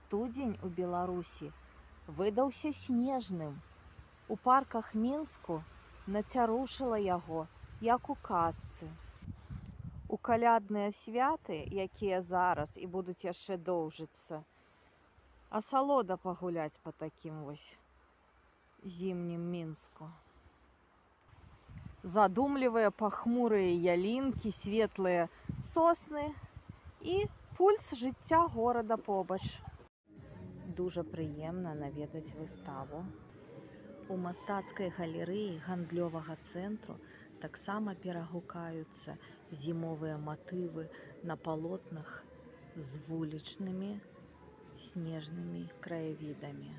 студзень у Беларусі выдаўся снежным. У парках Мінску нацярушыла яго, як у казцы. У калядныя святы, якія зараз і будуць яшчэ доўжыцца, асалода пагуляць па такім вось зімнім Мінску. Задумлівыя пахмурыя ялінкі, светлыя сосны і пульс жыцця горада побач. Дужа прыемна наведаць выставу. У мастацкай галерэі гандлёвага цэнтру таксама перагукаюцца зімовыя матывы на палотнах з вулічнымі снежнымі краявідамі.